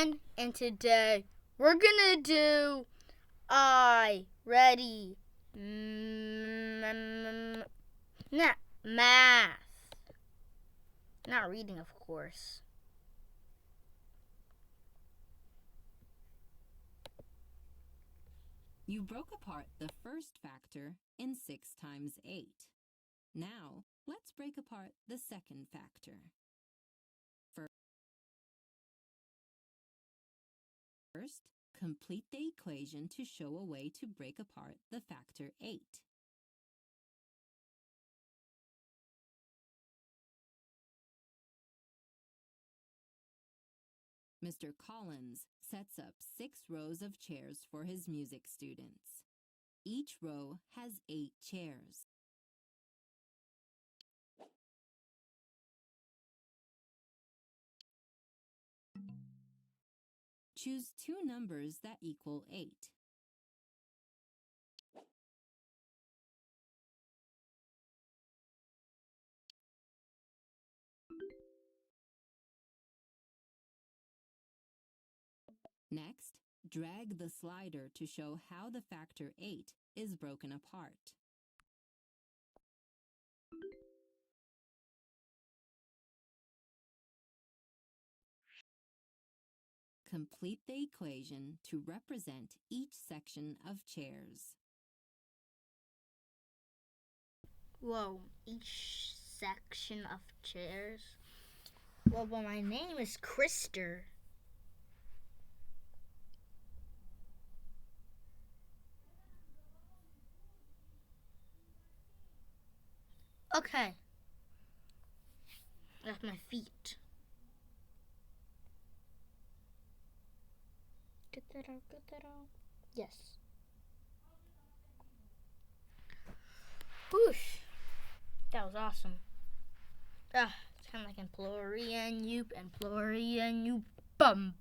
everyone, and today we're gonna do ready math, not reading, of course. You broke apart the first factor in 6 times 8. Now, let's break apart the second factor. First, complete the equation to show a way to break apart the factor 8. Mr. Collins sets up 6 rows of chairs for his music students. Each row has 8 chairs. Choose 2 numbers that equal 8. Next, drag the slider to show how the factor 8 is broken apart. Complete the equation to represent each section of chairs. Whoa, each section of chairs? Well, my name is Krister. Okay. That's my feet. Get that out. Yes. Whoosh. That was awesome. It's kind of like Emplorian you, bum.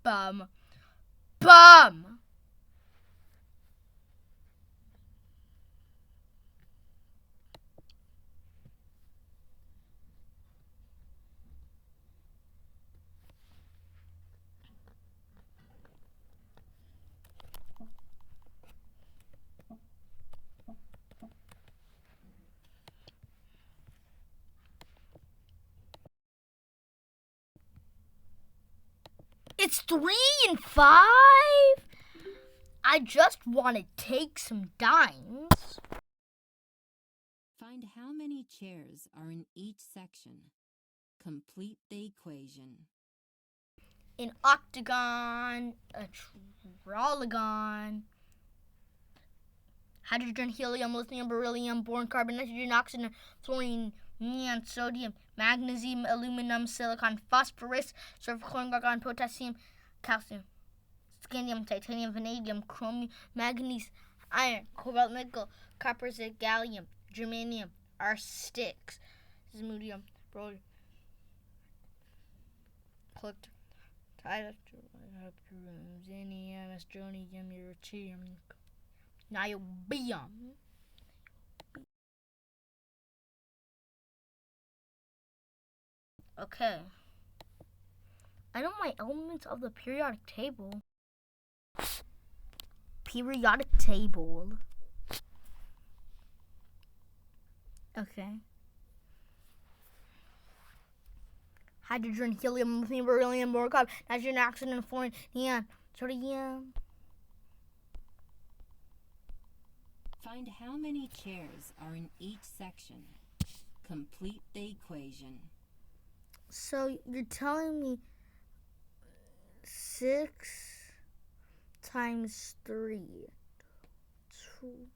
It's 3 and 5? I just want to take some dimes. Find how many chairs are in each section. Complete the equation. An octagon, a trologon, hydrogen, helium, lithium, beryllium, boron, carbon, nitrogen, oxygen, fluorine, neon, sodium, magnesium, aluminum, silicon, phosphorus, sulfur, chlorine, argon, potassium, calcium, scandium, titanium, vanadium, chromium, manganese, iron, cobalt, nickel, copper, zinc, gallium, germanium, arsenic, zirconium, beryllium, xenium, strontium, uranium, niobium. Okay. I know my elements of the periodic table. Okay. Hydrogen, helium, lithium, beryllium, boron, carbon, nitrogen, oxygen, fluorine, neon, sodium. Find how many chairs are in each section. Complete the equation. So you're telling me 6 times 3. 2,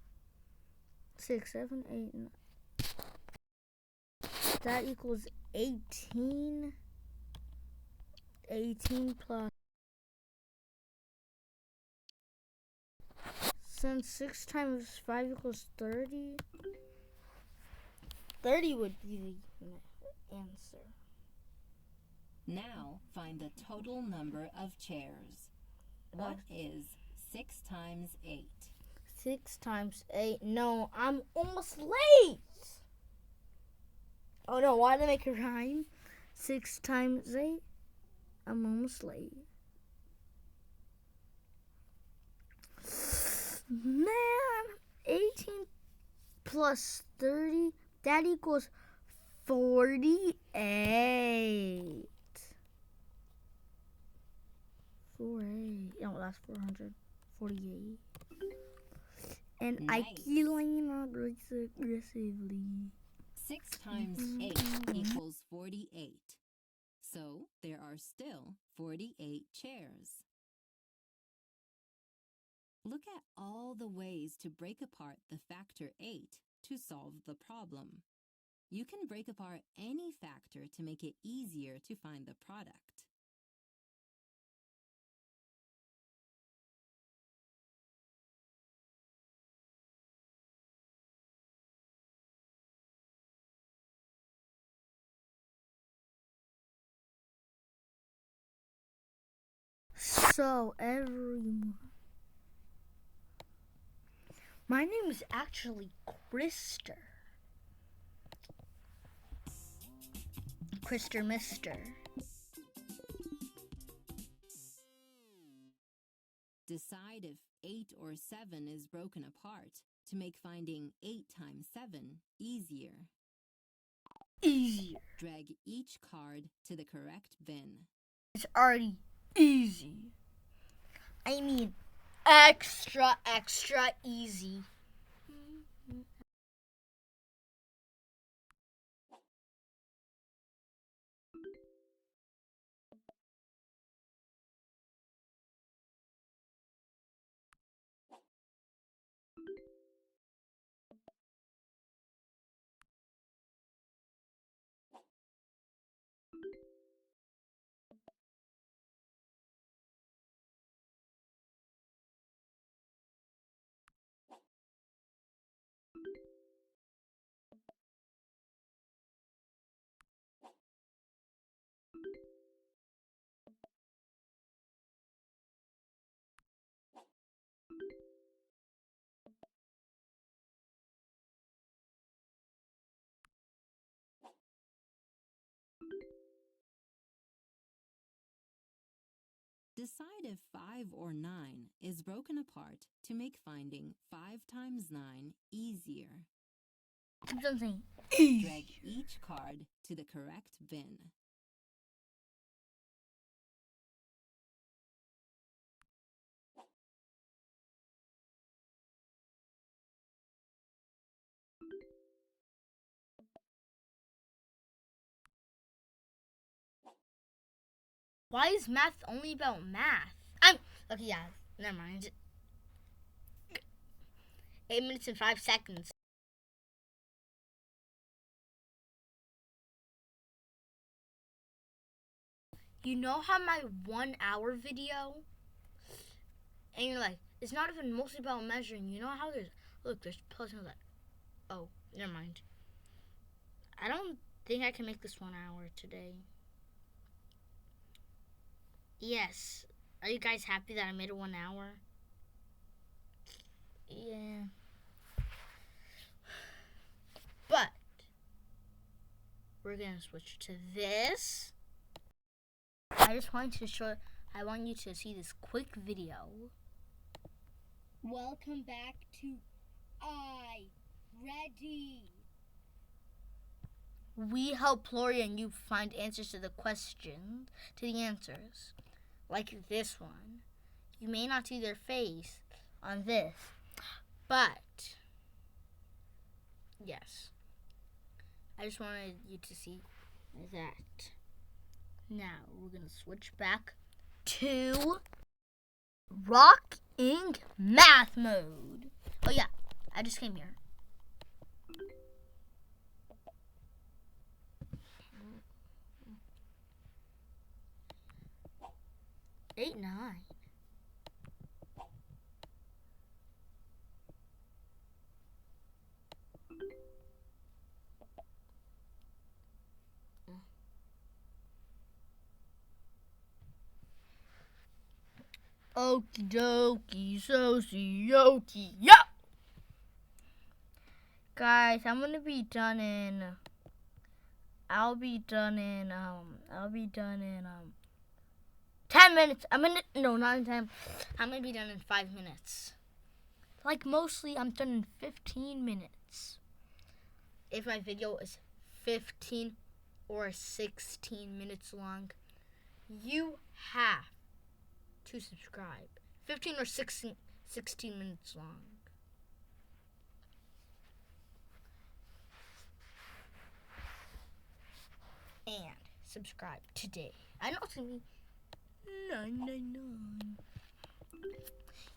6, 7, 8, 9. That equals 18. 18 plus. Since 6 times 5 equals 30. 30 would be the answer. Now find the total number of chairs. What is 6 times 8? 6 times 8. No, I'm almost late. Oh no, why did I make a rhyme? 6 times 8. I'm almost late. plus 30, that equals 48. 48. No, that's 448. And Nice. I keep laying aggressively. 6 times 8 equals 48. So there are still 48 chairs. Look at all the ways to break apart the factor 8 to solve the problem. You can break apart any factor to make it easier to find the product. So, everyone. My name is actually Krister. Krister Mister. Decide if 8 or 7 is broken apart to make finding 8 times 7 easier. Easier. Drag each card to the correct bin. It's already easy. I mean, extra easy. Decide if 5 or 9 is broken apart to make finding 5 times 9 easier. Something Drag each card to the correct bin. Why is math only about math? Okay, yeah, never mind. 8 minutes and 5 seconds. You know how my 1 hour video, and you're like, it's not even mostly about measuring. You know how there's plus and that. Oh, never mind. I don't think I can make this 1 hour today. Yes. Are you guys happy that I made it 1 hour? Yeah. But we're gonna switch to this. I want you to see this quick video. Welcome back to I Ready. We help Lori and you find answers to the questions, to the answers. Like this one. You may not see their face on this, but yes. I just wanted you to see that. Now we're gonna switch back to Rock Inc. Math mode. Oh yeah, I just came here. Eight, 9. Okie dokie, soci-okie, yo! Guys, I'll be done in 10 minutes. No, not in 10. I'm gonna be done in 5 minutes. Like mostly I'm done in 15 minutes. if my video is 15 or 16 minutes long, you have to subscribe. 15 or 16 minutes long. And subscribe today. I know it's going to be 999.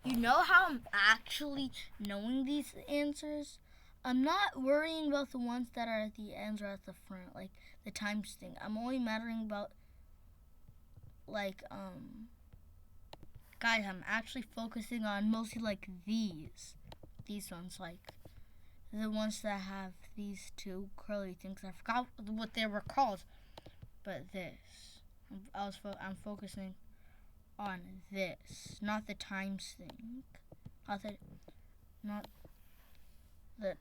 You know how I'm actually knowing these answers? I'm not worrying about the ones that are at the ends or at the front, like the times thing. I'm only mattering about, like, guys, I'm actually focusing on mostly, like, these ones, like, the ones that have these two curly things. I forgot what they were called, but this. I'm focusing on this, not the times thing. Not the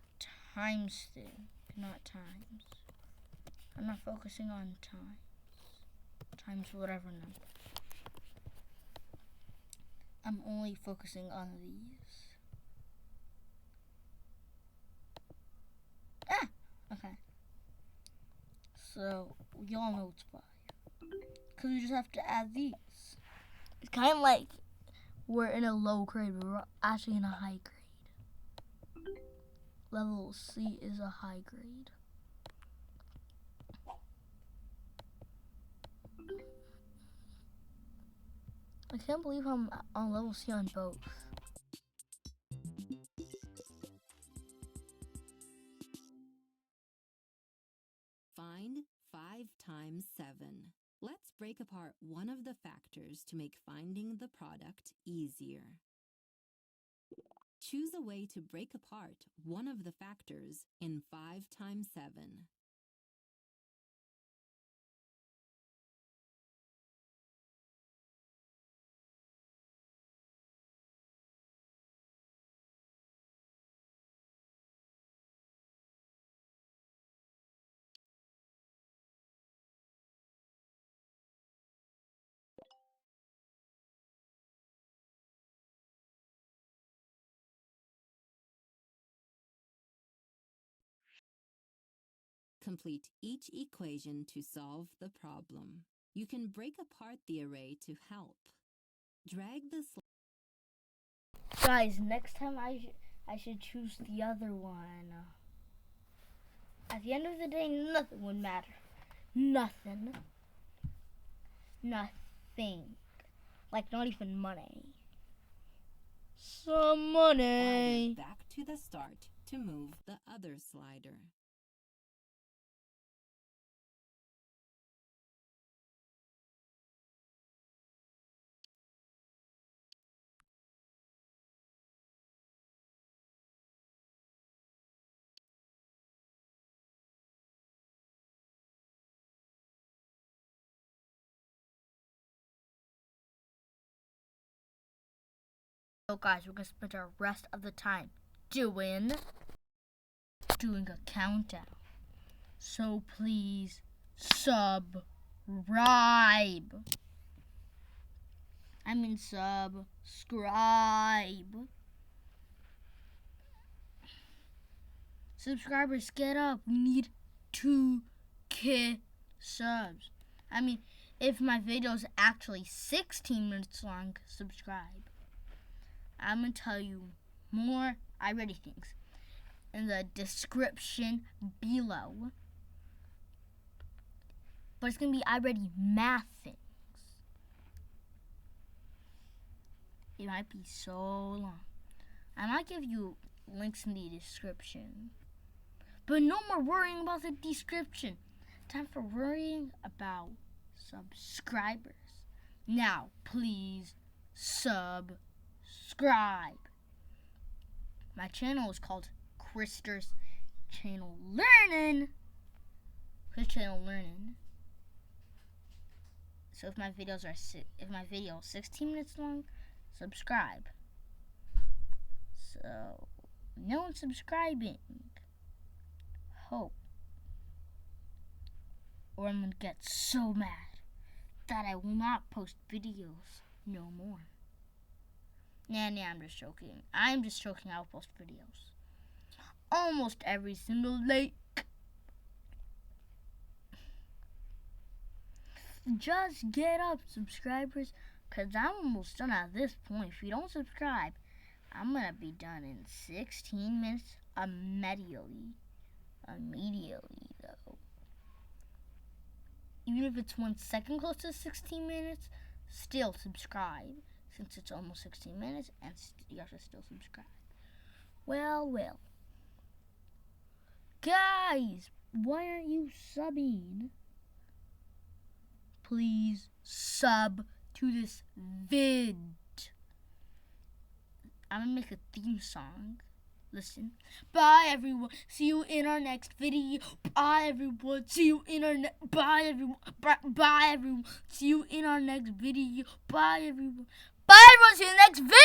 times thing, not times. I'm not focusing on times. Times whatever number. I'm only focusing on these. Okay. So, y'all know it's 5. Because we just have to add these. It's kind of like we're in a low grade, but we're actually in a high grade. Level C is a high grade. I can't believe I'm on level C on both. Find 5 times 7. Let's break apart one of the factors to make finding the product easier. Choose a way to break apart one of the factors in 5 times 7. Complete each equation to solve the problem. You can break apart the array to help. Drag the Guys, next time I should choose the other one. At the end of the day, nothing would matter. Nothing. Like, not even money. Some money. slider back to the start to move the other slider. So guys, we're gonna spend our rest of the time doing a countdown. So please subscribe. I mean subscribe. Subscribers, get up. We need 2K subs. I mean, if my video is actually 16 minutes long, subscribe. I'm going to tell you more iReady things in the description below. But it's going to be iReady math things. It might be so long. I might give you links in the description. But no more worrying about the description. Time for worrying about subscribers. Now, please subscribe. My channel is called Krister's Channel Learning. Chris Channel Learning. So if my video is 16 minutes long, subscribe. So no one's subscribing. Hope. Or I'm gonna get so mad that I will not post videos no more. Nah, I'm just joking. I'm just joking. I'll post videos almost every single day. Just get up, subscribers, because I'm almost done at this point. If you don't subscribe, I'm going to be done in 16 minutes immediately. Immediately, though. Even if it's 1 second close to 16 minutes, still subscribe. Since it's almost 16 minutes, and you have to still subscribe. Well. Guys, why aren't you subbing? Please sub to this vid. I'm gonna make a theme song. Listen. Bye everyone. See you in our next video. Bye everyone. See you in our Bye everyone. Bye everyone. See you in our next video. Bye everyone. Bye everyone. See you in the next video.